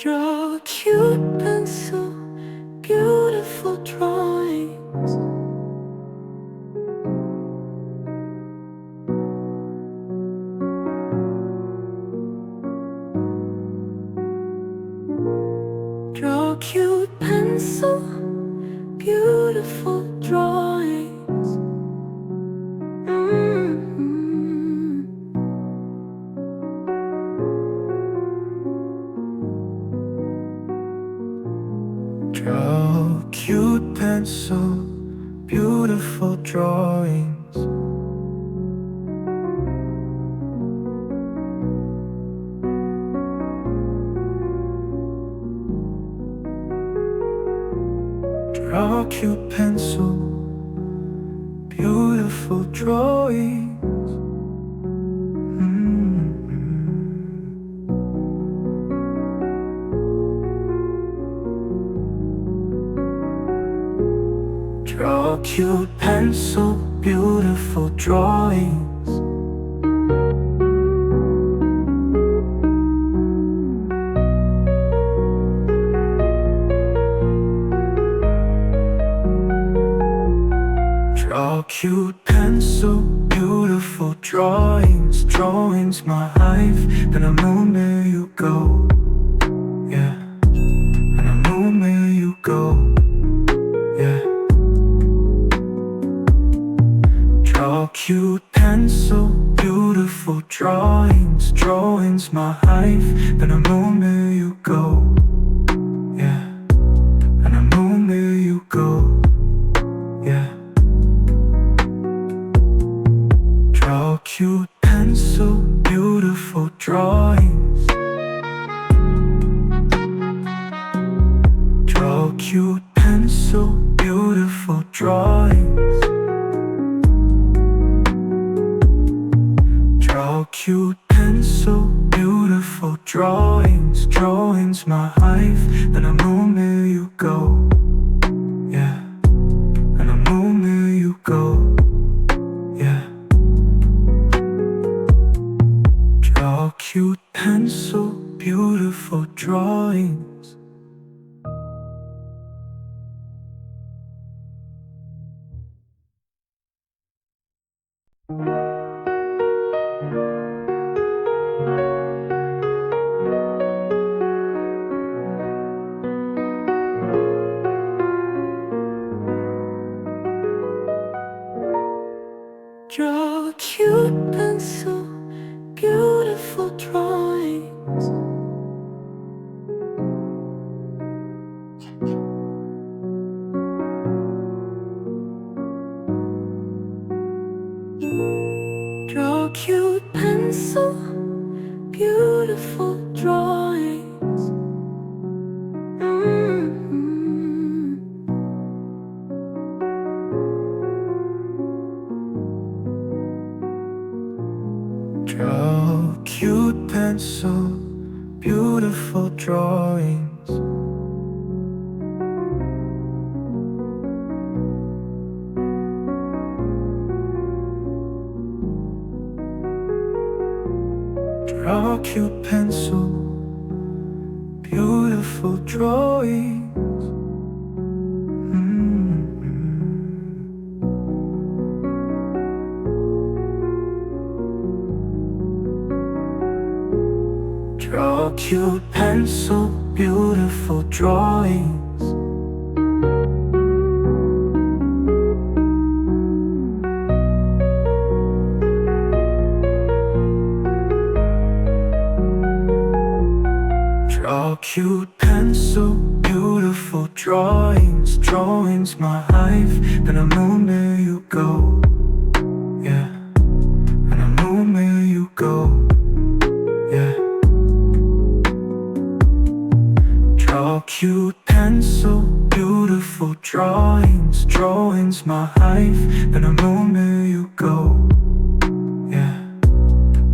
Draw cute pencil, beautiful drawings. Draw cute pencil, beautiful drawings. Draw cute pencil, beautiful drawings. Draw cute pencil, beautiful drawings. Draw cute pencil, beautiful drawings. Draw cute pencil, beautiful drawings. Drawings my life, then I know where you go. Yeah, and I know where you go. Yeah. Draw cute pencil, beautiful drawings. Drawings my life, then I know where you go. Yeah, and I know where you go. Yeah. Draw cute pencil, beautiful drawings. Draw cute pencil, beautiful drawings. Draw cute pencil, beautiful drawings. Drawings my life, then I know where you go. Yeah, and I know where you go. Yeah. Draw cute pencil, beautiful drawings. Draw cute pencil, beautiful drawings. Draw cute pencil, beautiful drawings. Draw cute pencil, beautiful drawings. Draw cute pencil, beautiful drawings. Draw cute pencil, beautiful drawings. Draw cute pencil, beautiful drawings. Drawings my life, then I know where you go. Yeah, and I know where you go. Yeah. Draw cute pencil, beautiful drawings. Drawings my life, then I know where you go. Yeah,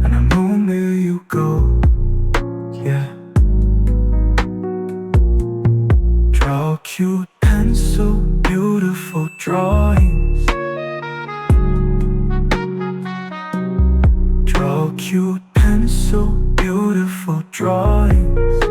and I know where you go. Yeah. Draw cute pencil, beautiful drawings. Draw cute pencil, beautiful drawings.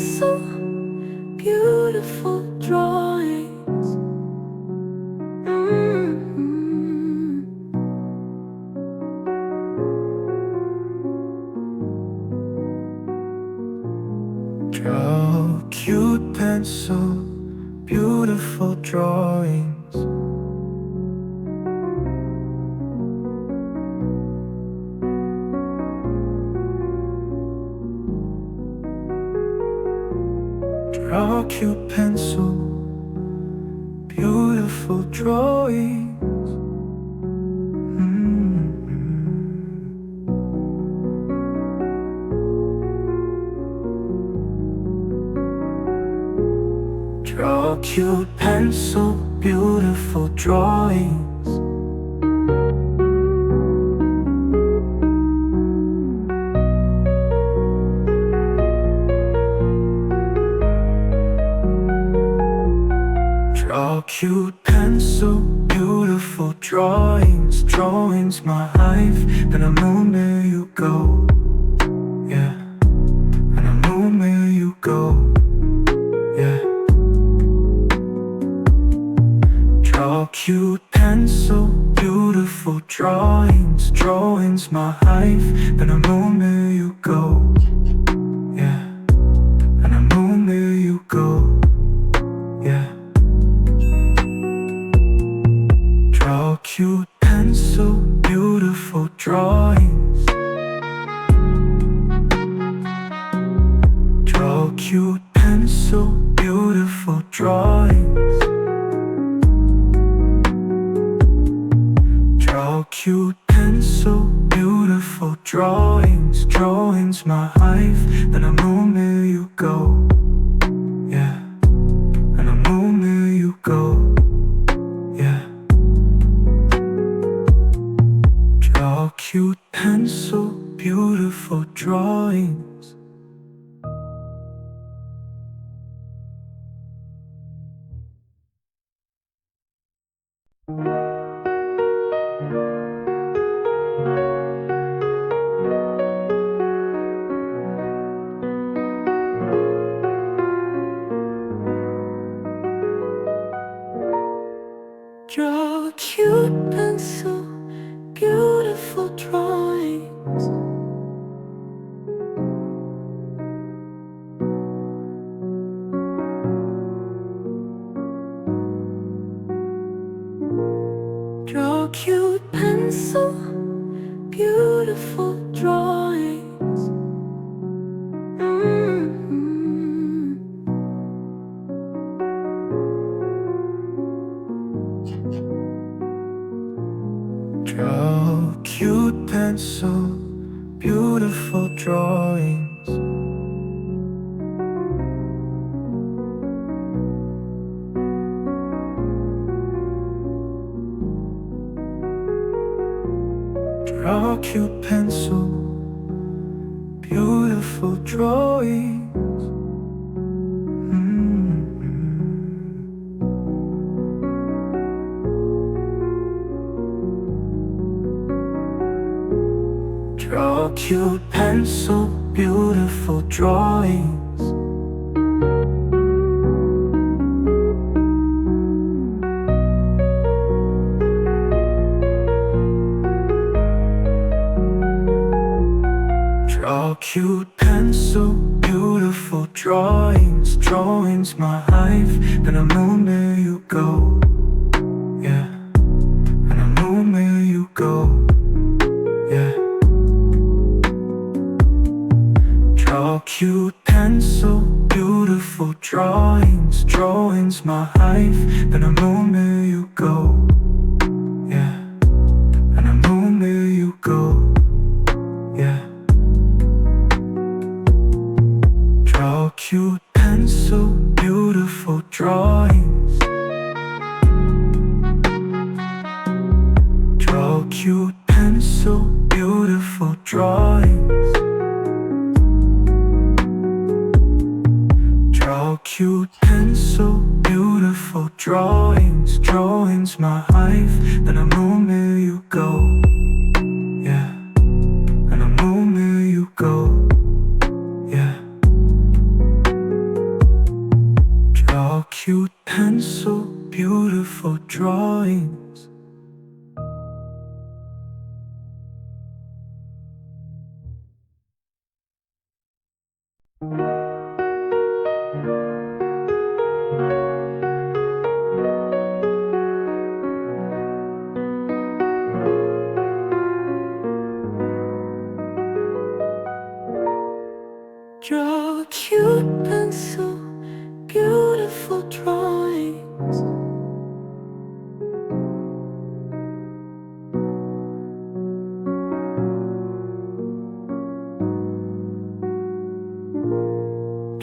pencil, beautiful drawings. Draw cute pencil, beautiful drawings. Draw cute pencil, beautiful drawings. Draw cute pencil, beautiful drawings. Draw cute pencil, beautiful drawings. Drawings my life, then I move where you go. Yeah, and I move where you go. Yeah. Draw cute pencil, beautiful drawings. Drawings my life, then I move where you go. Yeah, and I move where you go. Yeah. Draw cute pencil, beautiful drawings. Draw cute pencil, beautiful drawings. Draw cute pencil, beautiful drawings. Drawings my life, then I move where you go. Yeah, and I move where you go. Yeah. Draw cute pencil, beautiful drawings. Draw cute pencil, beautiful drawings. Draw cute pencil, beautiful drawings. Draw cute pencil, beautiful drawings. Draw cute pencil, beautiful drawings. Draw cute pencil, beautiful drawings. Draw cute pencil, beautiful drawings. Drawings my life, then I move where you go. Yeah, and I move where you go. Yeah. Draw cute pencil, beautiful drawings. Drawings my life, then I move where you go. Yeah, and I move where you go. Yeah. Draw cute pencil, beautiful drawings. Draw cute pencil, beautiful drawings. Draw cute pencil, beautiful drawings. Drawings my life, then I move where you go. Yeah, and I move where you go. Yeah. Draw cute pencil, beautiful drawings. Draw cute pencil, beautiful drawings.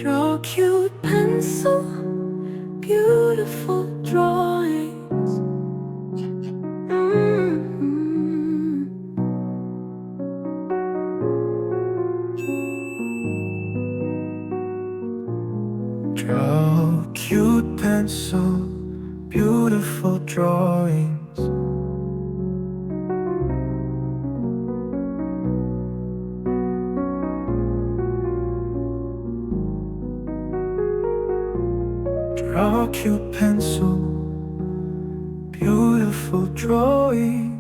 Draw cute pencil, beautiful drawings. Draw cute pencil, beautiful drawings. Draw cute pencil, beautiful drawings.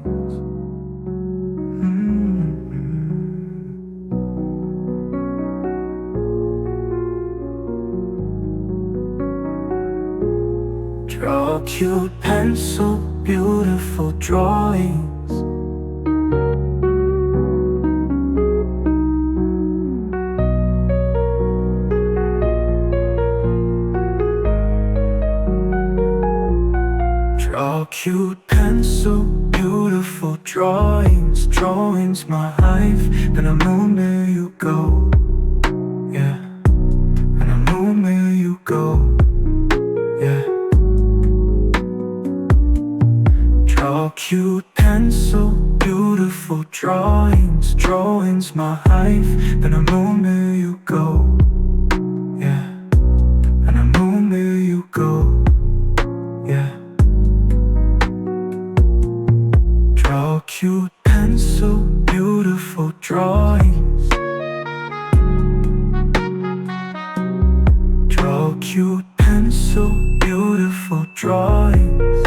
Draw cute pencil, beautiful drawings. Draw cute pencil, beautiful drawings. Drawings my life, then I know where you go. Yeah, and I know where you go. Yeah. Draw cute pencil, beautiful drawings. Drawings my life, then I know where you go. Yeah, and I know where you go. Yeah. Draw cute pencil, beautiful drawings. Draw cute pencil, beautiful drawings.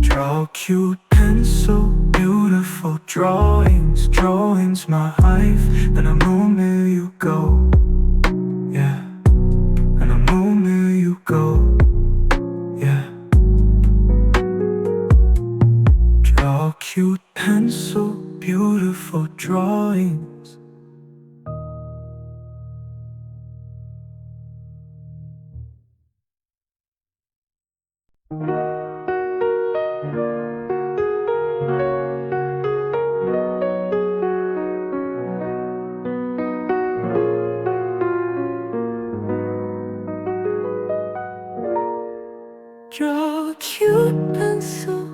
Draw cute pencil, beautiful drawings. Drawings my life, then I know where you go. Yeah, and I know where you go. Yeah. Draw cute pencil, beautiful drawings. Draw cute pencil,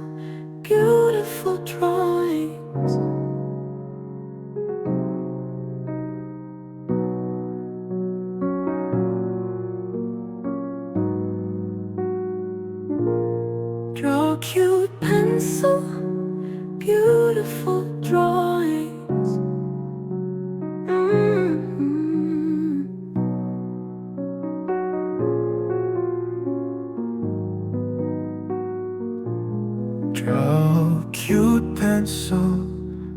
beautiful drawings. Draw cute pencil, beautiful drawings. Draw cute pencil,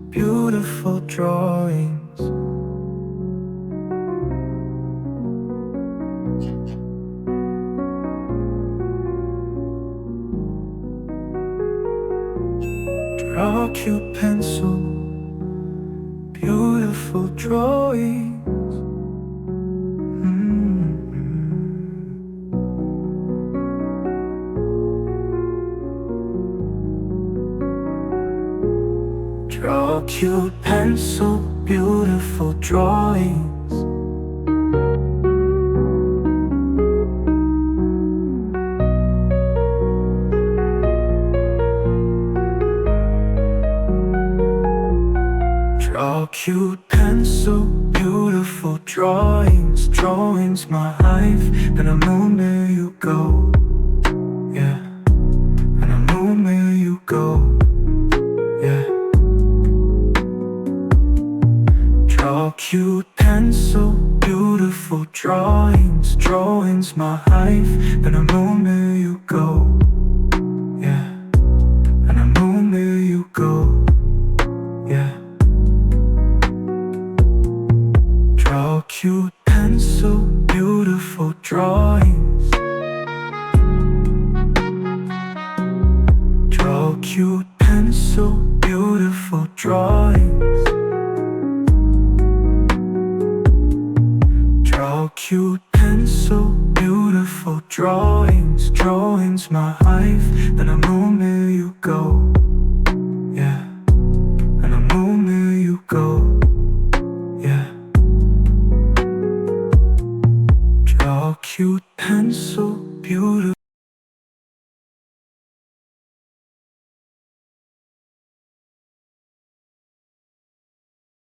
beautiful drawings. Draw cute pencil, beautiful drawings. Draw cute pencil, beautiful drawings. Draw cute pencil, beautiful drawings. Drawings my life, then I know where you go. Yeah, and I know where you go. Yeah. Draw cute pencil, beautiful drawings, drawings my life. Then a moon where you go, yeah. And a moon where you go, yeah. Draw cute pencil, beautiful drawings. Draw cute pencil, beautiful drawings. Draw cute pencil, beautiful drawings, drawings my life. Then a moon where you go, yeah. And a moon where you go, yeah. Draw cute pencil, beautiful